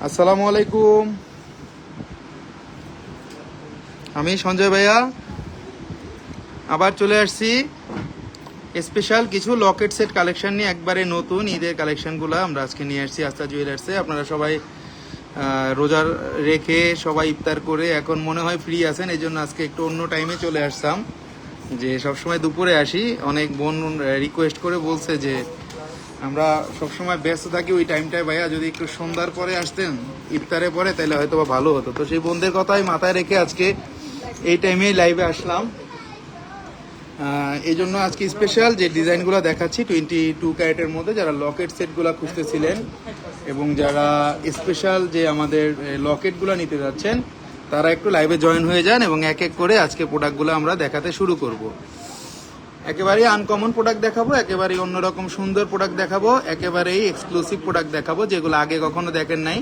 আসসালামু আলাইকুম, আমি সঞ্জয় ভাইয়া আবার চলে আসছি স্পেশাল কিছু লকেট সেট কালেকশন নিয়ে। একবারে নতুন ঈদের কালেকশনগুলো আমরা আজকে নিয়ে আসছি আস্থা জুয়েলার্সে। আপনারা সবাই রোজার রেখে সবাই ইফতার করে এখন মনে হয় ফ্রি আছেন, এই জন্য আজকে একটু অন্য টাইমে চলে আসলাম। যে সবসময় দুপুরে আসি, অনেক বোন রিকোয়েস্ট করে বলছে যে আমরা সবসময় ব্যস্ত থাকি ওই টাইমটায়, ভাইয়া যদি একটু সন্ধ্যার পরে আসতেন ইফতারের পরে তাহলে হয়তো বা ভালো হতো। তো সেই বোনদের কথাই মাথায় রেখে আজকে এই টাইমে লাইভে আসলাম। এই জন্য আজকে স্পেশাল যে ডিজাইনগুলো দেখাচ্ছি 22 ক্যারেটের মধ্যে, যারা লকেট সেটগুলো খুঁজতেছিলেন এবং যারা স্পেশাল যে আমাদের লকেটগুলো নিতে যাচ্ছেন তারা একটু লাইভে জয়েন হয়ে যান এবং এক এক করে আজকে প্রোডাক্টগুলো আমরা দেখাতে শুরু করব। একেবারেই আনকমন প্রোডাক্ট দেখাবো, একেবারেই অন্যরকম সুন্দর প্রোডাক্ট দেখাবো, একেবারেই এক্সক্লুসিভ প্রোডাক্ট দেখাবো যেগুলো আগে কখনো দেখেন নাই।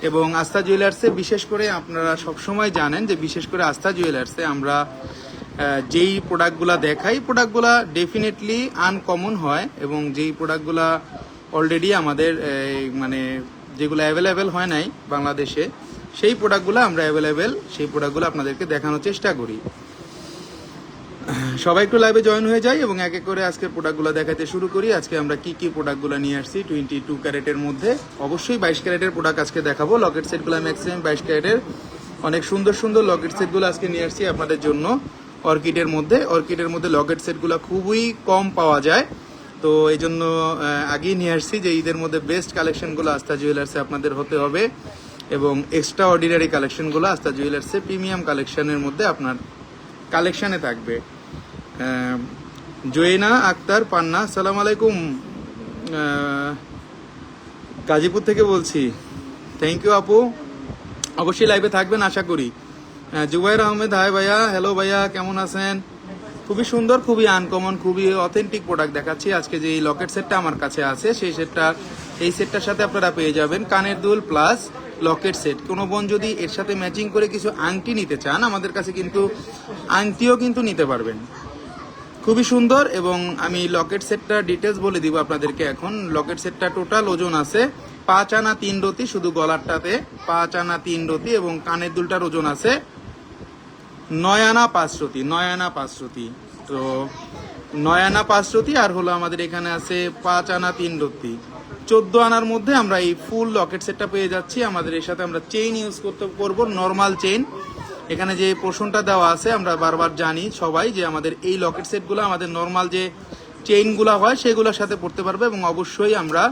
এবং আস্থা জুয়েলার্সে বিশেষ করে আপনারা সবসময় জানেন যে বিশেষ করে আস্থা জুয়েলার্সে আমরা যেই প্রোডাক্টগুলো দেখাই প্রোডাক্টগুলো ডেফিনেটলি আনকমন হয় এবং যেই প্রোডাক্টগুলো অলরেডি আমাদের মানে যেগুলো অ্যাভেলেবেল হয় নাই বাংলাদেশে সেই প্রোডাক্টগুলো আমরা অ্যাভেলেবেল সেই প্রোডাক্টগুলো আপনাদেরকে দেখানোর চেষ্টা করি। সবাই একটু লাইভে জয়েন হয়ে যায় এবং এক এক করে আজকের প্রোডাক্টগুলো দেখাতে শুরু করি। আজকে আমরা কি কি প্রোডাক্টগুলো নিয়ে আসছি 22 ক্যারেটের মধ্যে, অবশ্যই 22 ক্যারেটের প্রোডাক্ট আজকে দেখাবো। লকেট সেটগুলো ম্যাক্সিমাম 22 ক্যারেটের, অনেক সুন্দর সুন্দর লকেট সেটগুলো আজকে নিয়ে আসছি আপনাদের জন্য। অর্কিডের মধ্যে লকেট সেটগুলো খুবই কম পাওয়া যায়, তো এই জন্য আগেই নিয়ে আসছি যে ঈদের মধ্যে বেস্ট কালেকশনগুলো আস্থা জুয়েলার্সে আপনাদের হতে হবে এবং এক্সট্রা অর্ডিনারি কালেকশনগুলো আস্থা জুয়েলার্সে প্রিমিয়াম কালেকশনের মধ্যে আপনার কালেকশানে থাকবে। জয়না আক্তার পান্না, সালাম আলাইকুম, গাজীপুর থেকে বলছি। থ্যাংক ইউ আপু, অবশ্যই লাইভে থাকবেন আশা করি। জুবাইর আহমেদ, হাই ভাইয়া, হ্যালো ভাইয়া, কেমন আছেন? খুবই সুন্দর, খুবই আনকমন, খুবই অথেন্টিক প্রোডাক্ট দেখাচ্ছি আজকে। যে এই লকেট সেটটা আমার কাছে আছে এই সেটটার সাথে আপনারা পেয়ে যাবেন কানের দুল প্লাস লকেট সেট। কোনো বোন যদি এর সাথে ম্যাচিং করে কিছু আংটি নিতে চান আমাদের কাছে কিন্তু আংটিও কিন্তু নিতে পারবেন, খুবই সুন্দর। এবং আমি লকেট সেটটা ডিটেলস বলে দিব আপনাদেরকে এখন। লকেট সেটটা টোটাল ওজন আছে 5 আনা 3 রতি, শুধু গলারটাতে 5 আনা 3 রতি এবং কানের দুলটার ওজন আছে 9 আনা 5 রতি, 9 আনা 5 রতি। তো 9 আনা 5 রতি আর হলো আমাদের এখানে আছে 5 আনা 3 রতি, 14 আনার মধ্যে আমরা এই ফুল লকেট সেটটা পেয়ে যাচ্ছি। আমাদের এর সাথে আমরা চেইন ইউজ করব, নর্মাল চেইন। এখানে যে পোর্শনটা দেওয়া আছে আমরা বারবার জানি সবাই যে আমাদের এই লকেট সেটগুলো আমাদের নর্মাল যে চেইনগুলো হয় সেগুলোর সাথে পড়তে পারবে এবং অবশ্যই আমরা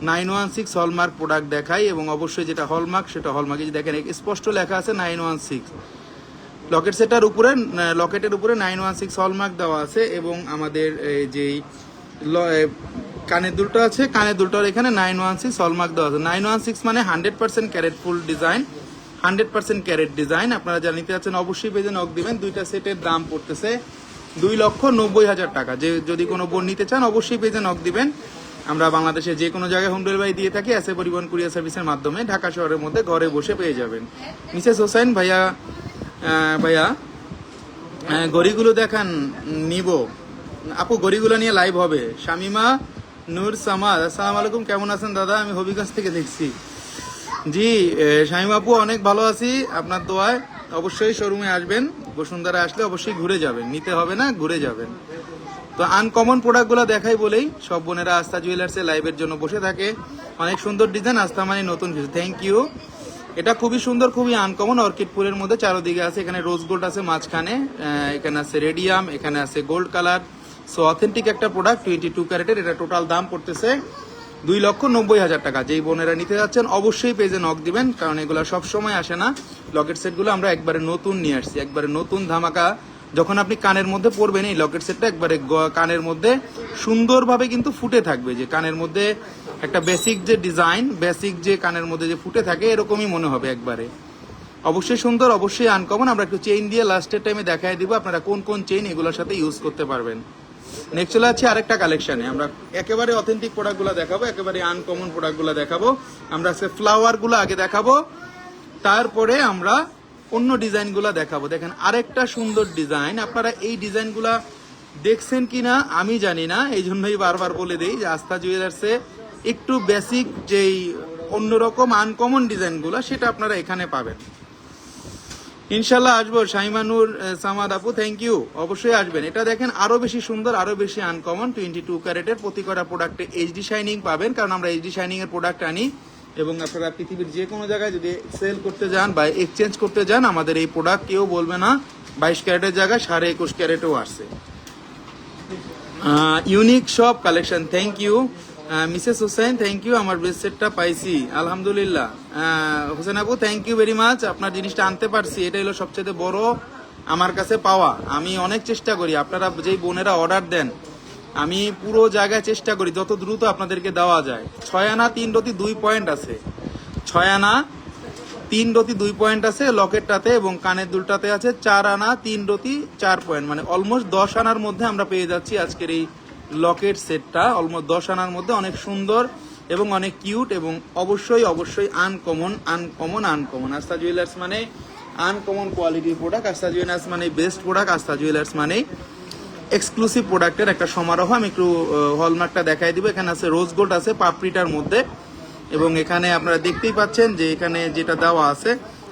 916 হলমার্ক প্রোডাক্ট দেখাই এবং অবশ্যই যেটা হলমার্ক সেটা হলমার্ক। এই যে দেখেন স্পষ্ট লেখা আছে 916 লকেট সেটার উপরে, লকেটের উপরে 916 হলমার্ক দেওয়া আছে এবং আমাদের যেই কানের দুলটা আছে কানের দুলটার এখানে 916 হলমার্ক দেওয়া আছে। 916 মানে 100% ক্যারেট ফুল ডিজাইন, 100% ক্যারেট ডিজাইন। আপনারা যা নিতে যাচ্ছেন অবশ্যই পেজে নক দিবেন। দুইটা সেটের দাম পড়তেছে 2,90,000 টাকা। যে যদি কোনো বোন নিতে চান অবশ্যই পেজে নক দিবেন। আমরা বাংলাদেশে যে কোনো জায়গায় হোম ডেলিভারি দিয়ে থাকি এসএ পরিবহন কুরিয়ার সার্ভিসের মাধ্যমে। ঢাকা শহরের মধ্যে ঘরে বসে পেয়ে যাবেন। মিসেস হোসেন, ভাইয়া গড়িগুলো দেখান, নিব আপু, গড়িগুলো নিয়ে লাইভ হবে। শামিমা নূর সামাদ, আসসালামু আলাইকুম, কেমন আছেন দাদা? আমি হবিগঞ্জ থেকে দেখছি। জি শামিমা আপু, অনেক ভালো আছি আপনার দোয়ায়। অবশ্যই শোরুমে আসবেন, বসুন্ধরা আসলে অবশ্যই ঘুরে যাবেন, নিতে হবে না ঘুরে যাবেন। তো আনকমন প্রোডাক্টগুলো দেখাই বলেই সব বোনেরা আস্থা জুয়েলার্সে লাইভের জন্য বসে থাকে। অনেক সুন্দর ডিজাইন, আস্থা মানে নতুন কিছু। Thank you. এটা খুবই সুন্দর, খুবই আনকমন, অর্কিড ফুলের মধ্যে চারদিকে আছে। এখানে রোজ গোল্ড আছে মাঝখানে, এখানে আছে রেডিয়াম, এখানে আছে গোল্ড কালার। সো অথেন্টিক একটা প্রোডাক্ট 22 ক্যারেটের। এটা টোটাল দাম পড়তেছে 2,90,000 টাকা। যেই বোনেরা নিতে যাচ্ছেন অবশ্যই পেজে নক দিবেন, কারণ এগুলো সব সময় আসে না। লকেট সেটগুলো আমরা একবারে নতুন নিয়ে আসছি, একবারে নতুন ধামাকা। যখন আপনি কানের মধ্যে পরবেন এই লকেট সেটটা একবারে কানের মধ্যে সুন্দরভাবে কিন্তু ফুটে থাকবে, যে কানের মধ্যে একটা বেসিক যে ডিজাইন, বেসিক যে কানের মধ্যে যে ফুটে থাকে এরকমই মনে হবে একবারে। অবশ্যই সুন্দর, অবশ্যই আনকমন। আমরা একটু চেইন দিয়ে লাস্টের টাইমে দেখাই দিব আপনারা কোন কোন চেইন এগুলোর সাথে ইউজ করতে পারবেন। নেক্সট চলে যাচ্ছে আরেকটা কালেকশনে। আমরা একেবারে অথেন্টিক প্রোডাক্টগুলো দেখাবো, একেবারে আনকমন প্রোডাক্টগুলো দেখাবো। আমরা আজকে ফ্লাওয়ারগুলো আগে দেখাবো, তারপরে আমরা অন্য ডিজাইনগুলো দেখাবো। দেখেন আরেকটা সুন্দর ডিজাইন, আপনারা এই ডিজাইনগুলা দেখছেন কিনা আমি জানি না, এই জন্যই বারবার বলে দেই যে আস্থা জুয়েলার্সে একটু বেসিক যেই অন্যরকম আনকমন ডিজাইনগুলো সেটা আপনারা এখানে পাবেন। ইনশাল্লাহ আসবো। শাইমানুর সামাদ আপু থ্যাংক ইউ, অবশ্যই আসবেন। এটা দেখেন আরো বেশি সুন্দর, আরো বেশি আনকমন 22 ক্যারেটের প্রতি কটা প্রোডাক্টে এইচডি শাইনিং পাবেন, কারণ আমরা এইচডি শাইনিং এর প্রোডাক্ট আনি এবং আপনারা পৃথিবীর যে কোনো জায়গায় যদি সেল করতে যান বা এক্সচেঞ্জ করতে যান আমাদের এই প্রোডাক্ট কেউ বলবে না 22 ক্যারেটের জায়গায় 21.5 ক্যারেটও আসছে। ইউনিক সব collection, thank you Mrs Hossain, thank you. আমার বেস্ট সেটটা পাইছি আলহামদুলিল্লাহ। হোসেন আপু থ্যাংক ইউ ভেরি মাচ, আপনার জিনিসটা আনতে পারছি, এটা হলো সবচেয়ে বড় আমার কাছে পাওয়া। আমি অনেক চেষ্টা করি, আপনারা যেই বোনেরা অর্ডার দেন আমি পুরো জায়গায় চেষ্টা করি যত দ্রুত আপনাদেরকে দেওয়া যায়। 6 আনা 3 রতি 2 পয়েন্ট আছে, 6 আনা 3 রতি 2 পয়েন্ট আছে লকেটটাতে, এবং কানের দুলটাতে আছে 4 আনা 3 রতি 4 পয়েন্ট, মানে অলমোস্ট 10 আনার মধ্যে আমরা পেয়ে যাচ্ছি আজকের এই লকেট সেটটা। অলমোস্ট 10 আনার মধ্যে অনেক সুন্দর এবং অনেক কিউট এবং অবশ্যই অবশ্যই আনকমন আনকমন আনকমন। আস্থা জুয়েলার্স মানে আনকমন কোয়ালিটির প্রোডাক্ট, আস্থা জুয়েলার্স মানে বেস্ট প্রোডাক্ট, আস্থা জুয়েলার্স মানে এক্সক্লুসিভ প্রোডাক্টের একটা সমারোহ। আমি একটু হলমার্কটা দেখাই দিব। এখানে আছে রোজ গোল্ড আছে পাপড়িটার মধ্যে, এবং এখানে আপনারা দেখতেই পাচ্ছেন যে এখানে যেটা দেওয়া আছে,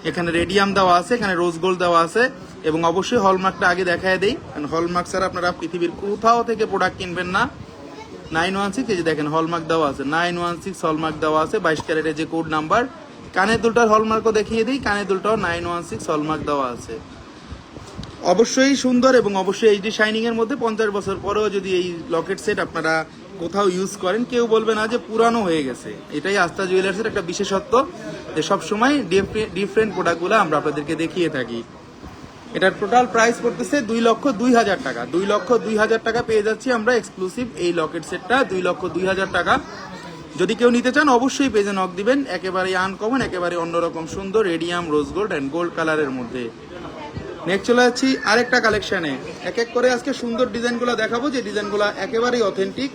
এখানে রেডিয়াম দেওয়া আছে, এখানে রোজ গোল্ড দেওয়া আছে, এবং অবশ্যই হলমার্কটা আগে দেখায় দেই, কারণ হলমার্ক ছাড়া আপনারা পৃথিবীর কোথাও থেকে প্রোডাক্ট কিনবেন না। 916 এই যে দেখেন হলমার্ক দেওয়া আছে, 916 হলমার্ক দেওয়া আছে, 22 ক্যারেটের যে কোড নাম্বার। কানের দুলটার হলমার্কও দেখিয়ে দিই, কানের দুলটাও 916 হলমার্ক দেওয়া আছে। অবশ্যই সুন্দর এবং অবশ্যই এইচডি শাইনিং এর মধ্যে 50 বছর পরেও যদি এই লকেট সেট আপনারা কোথাও ইউজ করেন কেউ বলবে না যে পুরানো হয়ে গেছে। এটাই আস্থা জুয়েলার্সের একটা বিশেষত্ব, যে সবসময় ডিফারেন্ট প্রোডাক্টগুলো আমরা আপনাদেরকে দেখিয়ে থাকি। এটার টোটাল প্রাইস পড়তেছে 2,02,000 টাকা। 2,02,000 টাকা পেয়ে যাচ্ছি আমরা এক্সক্লুসিভ এই লকেট সেটটা 2,02,000 টাকা। যদি কেউ নিতে চান অবশ্যই পেজে নক দিবেন। একেবারে আনকমন, একেবারে অন্যরকম সুন্দর radium rose gold and gold কালারের মধ্যে। নেক্সট চলে যাচ্ছি আরেকটা কালেকশনে। এক এক করে আজকে সুন্দর ডিজাইনগুলো দেখাবো, যে ডিজাইনগুলো একেবারেই অথেন্টিক,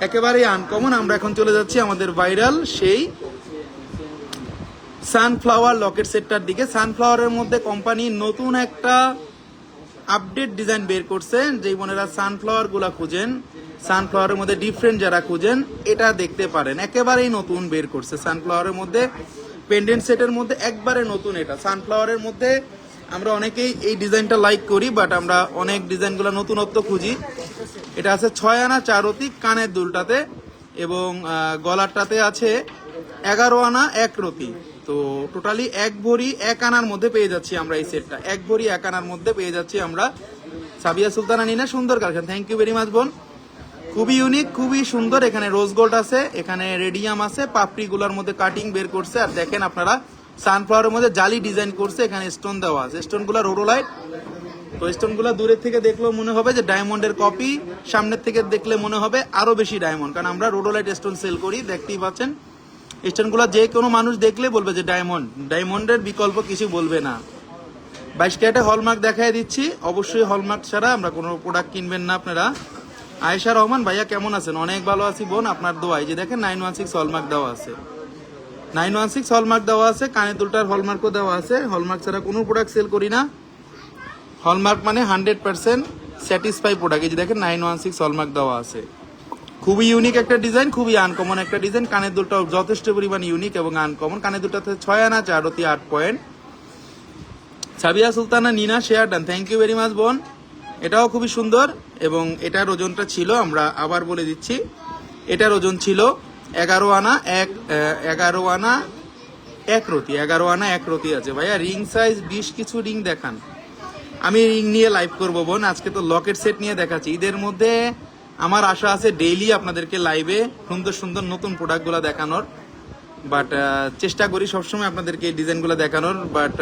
একেবারেই আনকমন। আমরা এখন চলে যাচ্ছি আমাদের ভাইরাল সেই সানফ্লাওয়ার লকেট সেটটার দিকে। সানফ্লাওয়ারের মধ্যে কোম্পানি নতুন একটা আপডেট ডিজাইন বের করছে। যেই বোনেরা সানফ্লাওয়ার গুলা খুঁজেন, সানফ্লাওয়ারের মধ্যে ডিফারেন্ট যারা খুঁজেন, এটা দেখতে পারেন। একেবারেই নতুন বের করছে সানফ্লাওয়ারের মধ্যে, পেন্ডেন্ট সেটের মধ্যে একবারে নতুন। এটা সানফ্লাওয়ারের মধ্যে আমরা অনেকেই এই ডিজাইনটা লাইক করি, বাট আমরা অনেক ডিজাইনগুলো নতুনত্ব খুঁজি। এটা আছে 6 আনা 4 রতি কানের দুলটাতে, এবং গলারটাতে আছে 11 আনা 1 রতি। তো টোটালি 1 ভরি 1 আনার মধ্যে পেয়ে যাচ্ছি আমরা এই সেটটা। 1 ভরি 1 আনার মধ্যে পেয়ে যাচ্ছি আমরা। সাবিয়া সুলতানা নিনা সুন্দর collection, thank you very much বোন। খুবই ইউনিক, খুবই সুন্দর। এখানে রোজ গোল্ড আছে, এখানে রেডিয়াম আছে, পাপড়িগুলোর মধ্যে কাটিং বের করছে। আর দেখেন আপনারা সানফ্লাওয়ারের মধ্যে জালি ডিজাইন করছে, এখানে স্টোন দেওয়া আছে, স্টোনগুলো রোডোলাইট। তো স্টোনগুলো দূরের থেকে দেখলেও মনে হবে যে ডায়মন্ডের কপি, সামনের থেকে দেখলে মনে হবে আরো বেশি ডায়মন্ড, কারণ আমরা রোডোলাইট স্টোন সেল করি। দেখতেই পাচ্ছেন স্টোনগুলো যে কোনো মানুষ দেখলে বলবে যে ডায়মন্ড, ডায়মন্ডের বিকল্প কিছু বলবে না। 22 ক্যারেটে হলমার্ক দেখাই দিচ্ছি, অবশ্যই হলমার্ক ছাড়া আমরা কোনো প্রোডাক্ট কিনবেন না আপনারা। আয়েশা রহমান ভাইয়া কেমন আছেন? অনেক ভালো আছি বোন, আপনার দোয়াই। যে দেখেন 916 হলমার্ক দেওয়া আছে, 916 হলমার্ক দেওয়া আছে, কানের দুলটার হলমার্কও দেওয়া আছে। হলমার্ক ছাড়া কোনো প্রোডাক্ট সেল করি না। হলমার্ক মানে 100% স্যাটিসফাই প্রোডাক্ট। এই যে দেখেন 916 হলমার্ক দেওয়া আছে। খুবই ইউনিক একটা ডিজাইন, খুবই আনকমন একটা ডিজাইন। কানের দুলটাও যথেষ্ট পরিমাণ ইউনিক এবং আনকমন। কানের দুলটাতে 6 আনা 4 রতি 8 point. Sabiya Sultana Nina share done, thank you very much বোন। এটাও খুবই সুন্দর, এবং এটার ওজনটা ছিল, আমরা আবার বলে দিচ্ছি, এটার ওজন ছিল 11 আনা 1 রতি। 11 আনা 1 রতি আছে। ভাইয়া রিং সাইজ 20 কিছু রিং দেখান। আমি রিং নিয়ে লাইভ করবো বোন, আজকে তো লকেট সেট নিয়ে দেখাচ্ছি। ঈদের মধ্যে আমার আশা আছে ডেইলি আপনাদেরকে লাইভে সুন্দর সুন্দর নতুন প্রোডাক্টগুলো দেখানোর, বাট চেষ্টা করি সবসময় আপনাদেরকে এই ডিজাইনগুলো দেখানোর। বাট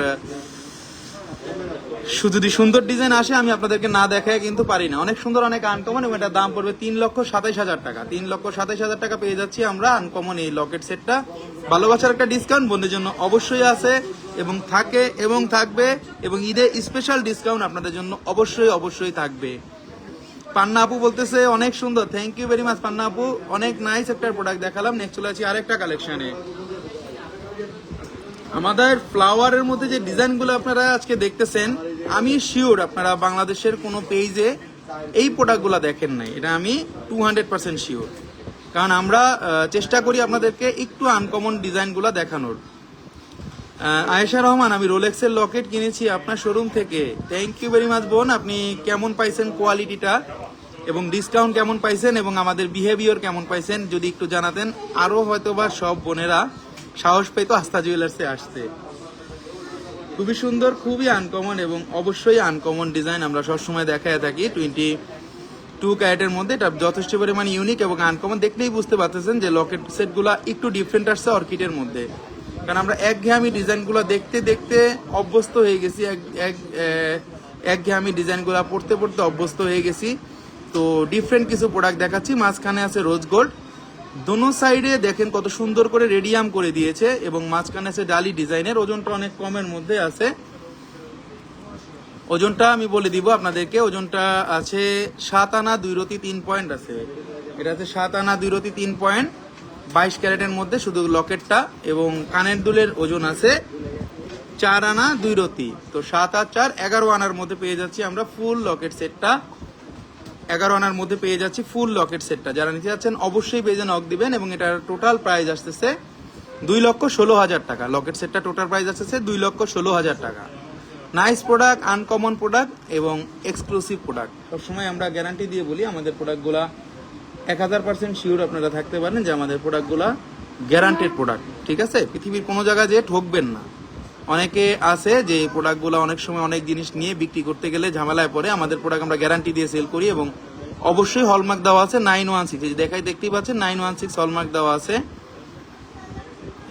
যদি সুন্দর ডিজাইন আসে আমি আপনাদেরকে না দেখায় কিন্তু পারি না। অনেক সুন্দর, অনেক আনকমন, এবং এটার দাম পড়বে 3,27,000 টাকা। 3,27,000 টাকা পেয়ে যাচ্ছি আমরা আনকমন এই লকেট সেটটা। ভালোবাসার একটা ডিসকাউন্ট বোনদের জন্য অবশ্যই আছে, এবং থাকে এবং থাকবে, এবং ঈদে স্পেশাল ডিসকাউন্ট আপনাদের জন্য অবশ্যই অবশ্যই থাকবে। পান্না আপু বলতেছে অনেক সুন্দর, থ্যাংক ইউ ভেরি মাচ পান্না আপু, অনেক নাইস একটা প্রোডাক্ট দেখালাম। নেক্সট চলে আসি আরেকটা কালেকশনে। আমাদের ফ্লাওয়ারের মধ্যে যে ডিজাইনগুলো আপনারা আজকে দেখতেছেন, আমি শিওর আপনারা বাংলাদেশের কোনো পেজে এই প্রোডাক্টগুলো দেখেন নাই, এটা আমি 200% শিওর। কারণ আমরা চেষ্টা করি আপনাদেরকে একটু আনকমন ডিজাইনগুলো দেখানোর। আয়েশা রহমান, আমি রোলেক্সের লকেট কিনেছি আপনার শোরুম থেকে। থ্যাংক ইউ ভেরি মাচ বোন। আপনি কেমন পাইছেন কোয়ালিটিটা এবং ডিসকাউন্ট কেমন পাইছেন এবং আমাদের বিহেভিয়ার কেমন পাইছেন যদি একটু জানাতেন, আরও হয়তোবা সব বোনেরা সাহস পেতো আস্থা জুয়েলার্সে আসতে। খুবই সুন্দর, খুবই আনকমন এবং অবশ্যই আনকমন ডিজাইন আমরা সবসময় দেখায় থাকি। 22 ক্যারেটের মধ্যে এটা যথেষ্ট পরিমাণ ইউনিক এবং আনকমন। দেখলেই বুঝতে পারতেছেন যে লকেট সেটগুলো একটু ডিফারেন্ট আসছে অর্কিডের মধ্যে, কারণ আমরা একঘেয়েমি ডিজাইনগুলো দেখতে দেখতে অভ্যস্ত হয়ে গেছি, একঘেয়েমি ডিজাইনগুলো পড়তে পড়তে অভ্যস্ত হয়ে গেছি। তো ডিফারেন্ট কিছু প্রোডাক্ট দেখাচ্ছি। মাঝখানে আছে রোজ গোল্ড, দোনো সাইডে দেখেন কত সুন্দর করে রেডিয়াম করে দিয়েছে এবং মাঝখানে আছে ডালি ডিজাইনের। ওজনটা অনেক কমের মধ্যে আছে। ওজনটা আমি বলে দিব আপনাদেরকে, ওজনটা আছে 7 আনা 2 রতি 3 পয়েন্ট আছে। এটা আছে 7 আনা 2 রতি 3 পয়েন্ট, 22 ক্যারেটের মধ্যে শুধু লকেটটা, এবং কানের দুলের ওজন আছে 4 আনা 2 রতি। তো 7 আর 4 11 আনার মধ্যে পেয়ে যাচ্ছি আমরা ফুল লকেট সেটটা। 11 আনার মধ্যে পেয়ে যাচ্ছি ফুল লকেট সেটটা। যারা নিতে যাচ্ছেন অবশ্যই পেজে নক দিবেন এবং এটার টোটাল প্রাইস আসতেছে 2,16,000 টাকা। লকেট সেটটা টোটাল প্রাইস আসতেছে 2,16,000 টাকা। নাইস প্রোডাক্ট, আনকমন প্রোডাক্ট এবং এক্সক্লুসিভ প্রোডাক্ট। সবসময় আমরা গ্যারান্টি দিয়ে বলি আমাদের প্রোডাক্টগুলা 1000% শিওর আপনারা থাকতে পারেন যে আমাদের প্রোডাক্টগুলা গ্যারান্টেড প্রোডাক্ট, ঠিক আছে? পৃথিবীর কোনো জায়গায় যে ঠকবেন না। অনেকে আছে যে এই প্রোডাক্টগুলো অনেক সময় অনেক জিনিস নিয়ে বিক্রি করতে গেলে ঝামেলায় পড়ে। আমাদের প্রোডাক্ট আমরা গ্যারান্টি দিয়ে সেল করি এবং অবশ্যই হলমার্ক দেওয়া আছে 916, দেখাই দেখতেই পাচ্ছেন 916 হলমার্ক দেওয়া আছে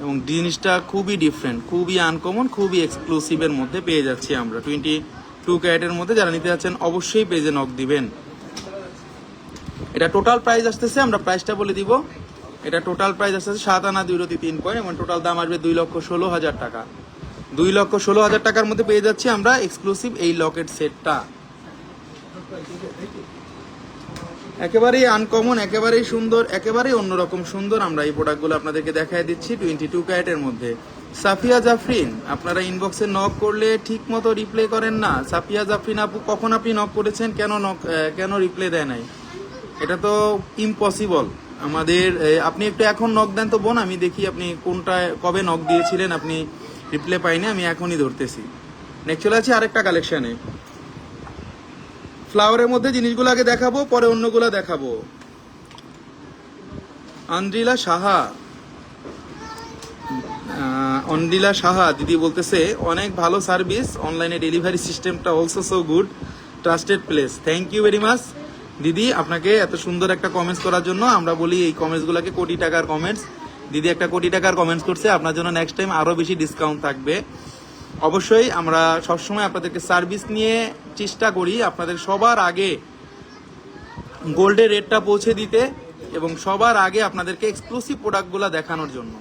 এবং জিনিসটা খুবই ডিফারেন্ট, খুবই আনকমন, খুবই এক্সক্লুসিভের মধ্যে পেয়ে যাচ্ছি আমরা 22 ক্যারেটের মধ্যে। যারা নিতে যাচ্ছেন অবশ্যই পেজে নক দিবেন। এটা টোটাল প্রাইস আসতেছে, আমরা প্রাইসটা বলে দিব। এটা টোটাল প্রাইস আসতেছে 7 আনা 2 রতি 3 পয়েন্ট এবং টোটাল দাম আসবে 2,16,000 টাকা। 2,16,000 টাকার মধ্যে পেয়ে যাচ্ছি আমরা এক্সক্লুসিভ এই লকেট সেটটা। একেবারেই আনকমন, একেবারেই সুন্দর, একেবারেই অন্যরকম সুন্দর আমরা এই প্রোডাক্টগুলো আপনাদেরকে দেখাই দিচ্ছি 22 ক্যারেটের মধ্যে। সাফিয়া জাফরিন, আপনারা ইনবক্সে নক করলে ঠিক মতো রিপ্লাই করেন না। সাফিয়া জাফরিন আপু, কখন আপনি নক করেছেন, কেন রিপ্লাই দেয় নাই? এটা তো ইম্পসিবল আমাদের। আপনি একটু এখন নক দেন তো বোন, আমি দেখি আপনি কোনটা কবে নক দিয়েছিলেন। আপনি রিপ্লাই পাইনি, আমি এখনই ধরতেছি। নেক্সট চলে আছি আরেকটা কালেকশনে। ফ্লাওয়ারের মধ্যে জিনিসগুলো আগে দেখাবো, পরে অন্যগুলো দেখাবো। অন্দ্রিলা সাহা দিদি বলতেছে অনেক ভালো সার্ভিস, অনলাইনে ডেলিভারি সিস্টেমটা also so good, trusted place. Thank you very much দিদি, আপনাকে এত সুন্দর একটা কমেন্টস করার জন্য। আমরা বলি এই কমেন্টসগুলোকে কোটি টাকার কমেন্টস। দিদি একটা কোটি টাকার কমেন্টস করছে, আপনার জন্য নেক্সট টাইম আরো বেশি ডিসকাউন্ট থাকবে। অবশ্যই আমরা সবসময় আপনাদেরকে সার্ভিস নিয়ে চেষ্টা করি আপনাদের সবার আগে গোল্ডের রেটটা পৌঁছে দিতে এবং সবার আগে আপনাদেরকে এক্সক্লুসিভ প্রোডাক্টগুলো দেখানোর জন্য,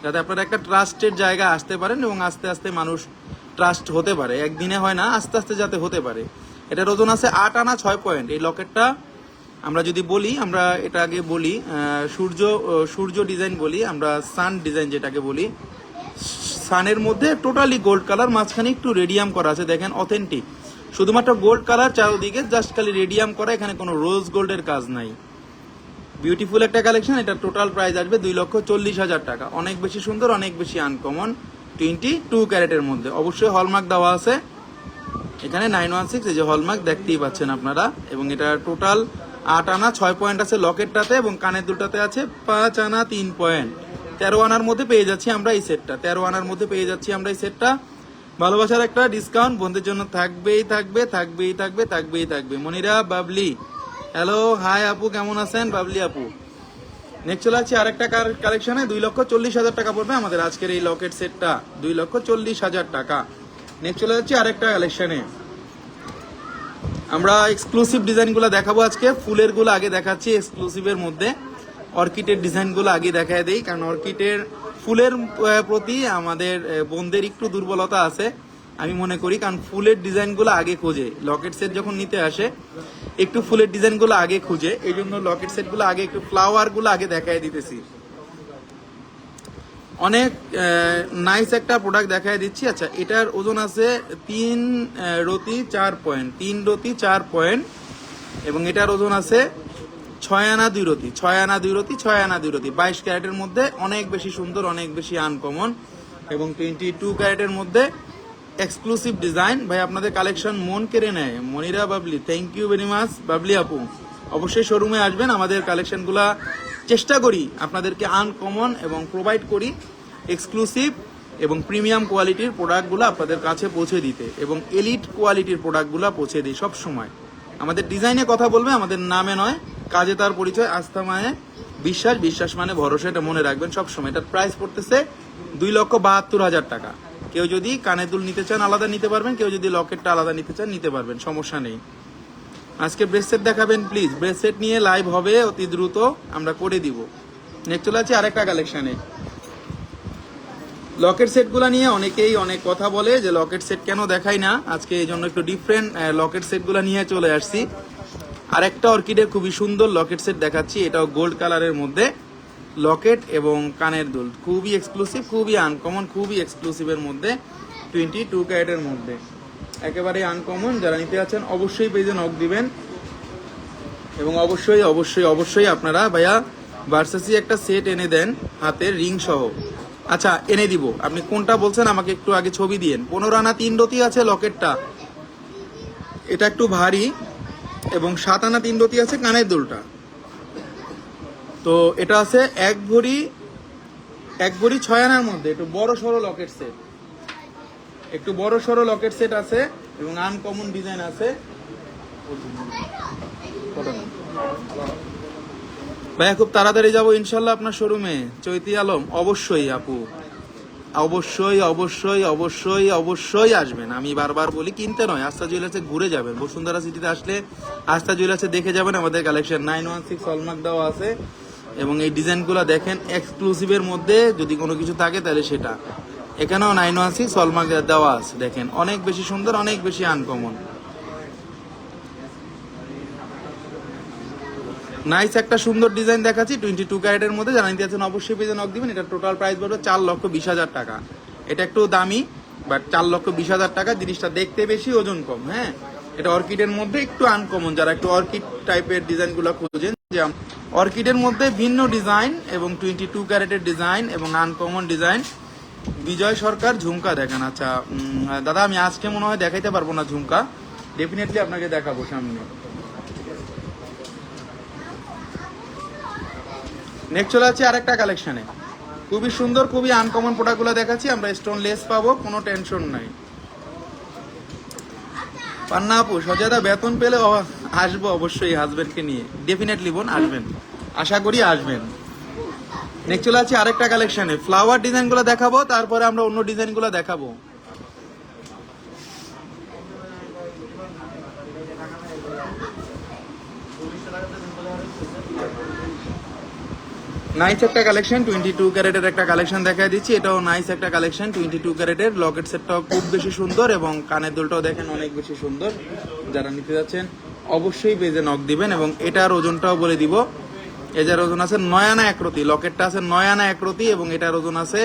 যাতে আপনারা একটা ট্রাস্টেড জায়গায় আসতে পারেন এবং আস্তে আস্তে মানুষ ট্রাস্ট হতে পারে। একদিনে হয় না, আস্তে আস্তে যাতে হতে পারে। এটার ওজন আছে 8 আনা 6 পয়েন্ট। এই লকেটটা আমরা যদি বলি, আমরা এটা আগে বলি সূর্য ডিজাইন বলি আমরা, সান ডিজাইন যেটাকে বলি। সানের মধ্যে টোটালি গোল্ড কালার, মাঝখানে একটু রেডিয়াম করা আছে, দেখেন অথেন্টিক। শুধুমাত্র গোল্ড কালার, চারদিকে জাস্ট খালি রেডিয়াম করা, এখানে কোনো রোজ গোল্ডের কাজ নাই। বিউটিফুল একটা কালেকশন। এটা টোটাল প্রাইস আসবে 2,40,000 টাকা। অনেক বেশি সুন্দর, অনেক বেশি আনকমন, 22 ক্যারেটের মধ্যে। অবশ্যই হলমার্ক দেওয়া আছে এখানে 916, এই যে হলমার্ক দেখতেই পাচ্ছেন আপনারা। এবং এটা টোটাল 8 আনা 6 পয়েন্ট আছে লকেটটাতে এবং কানের দুটাতে আছে 5 আনা 3 পয়েন্ট। 13 আনার মধ্যে পেয়ে যাচ্ছি আমরা এই সেটটা। 13 আনার মধ্যে পেয়ে যাচ্ছি আমরা এই সেটটা। ভালোবাসার একটা ডিসকাউন্ট বন্ধুদের জন্য থাকবেই থাকবে। মনিরা বাবলি, হ্যালো, হাই আপু, কেমন আছেন বাবলি আপু? নেক্সট চলে আসছি আরেকটা কালেকশনে। 2,40,000 টাকা পড়বে আমাদের আজকের এই লকেট সেটটা, 2,40,000 টাকা। নেক্সট চলে যাচ্ছি আরেকটা কালেকশনে। আমরা এক্সক্লুসিভ ডিজাইনগুলো দেখাবো আজকে। ফুলের গুলো আগে দেখাচ্ছি এক্সক্লুসিভের মধ্যে। অর্কিডের ডিজাইনগুলো আগে দেখায় দেই, কারণ অর্কিডের ফুলের প্রতি আমাদের বোনদের একটু দুর্বলতা আছে আমি মনে করি, কারণ ফুলের ডিজাইনগুলো আগে খোঁজে। লকেট সেট যখন নিতে আসে একটু ফুলের ডিজাইনগুলো আগে খুঁজে, এই জন্য লকেট সেটগুলো আগে একটু ফ্লাওয়ারগুলো আগে দেখায় দিতেছি। অনেক নাইস একটা প্রোডাক্ট দেখায় দিচ্ছি। আচ্ছা, এটার ওজন আছে 3 রতি 4 পয়েন্ট, 3 রতি 4 পয়েন্ট এবং এটার ওজন আছে 6 আনা 2 রতি, 6 আনা 2 রতি, 6 আনা 2 রতি। 22 ক্যারেটের মধ্যে অনেক বেশি সুন্দর, অনেক বেশি আনকমন, এবং 22 ক্যারেটের মধ্যে এক্সক্লুসিভ ডিজাইন। ভাই আপনাদের কালেকশন মন কেড়ে নেয়। Monira Babli, thank you very much Babli আপু। অবশ্যই শোরুমে আসবেন, আমাদের কালেকশনগুলা চেষ্টা করি আপনাদেরকে আনকমন এবং প্রোভাইড করি এক্সক্লুসিভ এবং প্রিমিয়াম কোয়ালিটির প্রোডাক্টগুলো আপনাদের কাছে পৌঁছে দিতে, এবং এলিট কোয়ালিটির প্রোডাক্টগুলো পৌঁছে দিই সব সময়। আমাদের ডিজাইনে কথা বলবে, আমাদের নামে নয়। কাজে তার পরিচয়, আস্থা মানে বিশ্বাস, বিশ্বাস মানে ভরসা, এটা মনে রাখবেন সবসময়। এটার প্রাইস পড়তেছে 2,72,000 টাকা। কেউ যদি কানের দুল নিতে চান আলাদা নিতে পারবেন, কেউ যদি লকেটটা আলাদা নিতে চান নিতে পারবেন, সমস্যা নেই। আজকে ব্রেসলেট দেখাবেন প্লিজ, ব্রেসলেট নিয়ে লাইভ হবে অতি দ্রুত, আমরা করে দিব। নেক্সট চলে আছে আরেকটা কালেকশানে। লকেট সেটগুলো নিয়ে অনেকেই অনেক কথা বলে যে লকেট সেট কেন দেখাই না, আজকে এই জন্য একটু ডিফারেন্ট লকেট সেটগুলো নিয়ে চলে আসছি। আরেকটা অর্কিডের খুবই সুন্দর লকেট সেট দেখাচ্ছি, এটাও গোল্ড কালারের মধ্যে লকেট এবং কানের দুল, খুবই এক্সক্লুসিভ, খুবই আনকমন, খুবই এক্সক্লুসিভের মধ্যে 22 ক্যারেটের মধ্যে একেবারে আনকমন। যারা নিতে যাচ্ছেন অবশ্যই পেজে নক দিবেন, এবং অবশ্যই অবশ্যই অবশ্যই আপনারা ভাইয়া ভার্সাসি একটা সেট এনে দেন হাতের রিং সহ। আচ্ছা এনে দিব, আপনি কোনটা বলছেন আমাকে একটু আগে ছবি দিয়েন। 15 আনা 3 রতি আছে লকেটটা, এটা একটু ভারী, এবং 7 আনা 3 রতি আছে কানের দুলটা। তো এটা আছে 1 ভরি 6 আনার মধ্যে একটু বড় সড়ো লকেট সেট, একটু বড় সড়ো লকেট সেট আছে, এবং আনকমন ডিজাইন আছে। ভাইয়া খুব তাড়াতাড়ি যাবো ইনশাল্লাহ আপনার শোরুমে। চৈতি আলম, অবশ্যই আপু, অবশ্যই অবশ্যই অবশ্যই অবশ্যই আসবেন। আমি বারবার বলি, কিনতে নয়, আস্থা জুয়েলার্সে ঘুরে যাবেন। বসুন্ধরা সিটিতে আসলে আস্থা জুয়েলার্সে দেখে যাবেন আমাদের কালেকশন। 916 হলমার্ক দেওয়া আছে, এবং এই ডিজাইনগুলো দেখেন এক্সক্লুসিভের মধ্যে যদি কোনো কিছু থাকে তাহলে সেটা। এখানেও 916 হলমার্ক দেওয়া আছে, দেখেন অনেক বেশি সুন্দর, অনেক বেশি আনকমন। নাইস একটা সুন্দর ডিজাইন দেখাচ্ছি 22 ক্যারেটের মধ্যে। যারা নিতে চাচ্ছেন অবশ্যই পেজে নক দিবেন। এটা টোটাল প্রাইস পড়বে 4,20,000 টাকা। এটা একটু দামি, বাট 4,20,000 টাকা। জিনিসটা দেখতে বেশি, ওজন কম। হ্যাঁ, এটা অর্কিডের মধ্যে একটু আনকমন, যারা একটু অর্কিড টাইপের ডিজাইনগুলো খুঁজেন, যে অর্কিডের মধ্যে ভিন্ন ডিজাইন এবং 22 ক্যারেটের ডিজাইন এবং আনকমন ডিজাইন। বিজয় সরকার ঝুমকা দেখান। আচ্ছা দাদা, আমি আজকে মনে হয় দেখাইতে পারবো না ঝুমকা, ডেফিনেটলি আপনাকে দেখাবো সামনে। নেক্সট চলে আছে আরেকটা কালেকশনে, খুবই সুন্দর, খুবই আনকমন প্রোডাক্টগুলো দেখাচ্ছি। আমরা স্টোন লেস পাবো, কোনো টেনশন নাই। পান্না আপু, সজাদা বেতন পেলে আসবো অবশ্যই হাজবেন্ডকে নিয়ে, ডেফিনেটলি বোন আসবেন, আশা করি আসবেন। নেক্সট চলে আছে আরেকটা কালেকশনে, ফ্লাওয়ার ডিজাইনগুলো দেখাবো, তারপরে আমরা অন্য ডিজাইনগুলো দেখাবো। নাইস একটা কালেকশন, 22 ক্যারেটের একটা কালেকশন দেখা দিচ্ছি। এটাও নাইস একটা কালেকশন, 22 ক্যারেটের লকেট সেটটাও খুব বেশি সুন্দর, এবং কানের দুলটাও দেখেন অনেক বেশি সুন্দর। যারা নিতে যাচ্ছেন অবশ্যই পেজে নক দিবেন, এবং এটার ওজনটাও বলে দিব। এটার ওজন আছে 9 আনা 1 রতি, লকেটটা আছে 9 আনা 1 রতি, এবং এটার ওজন আছে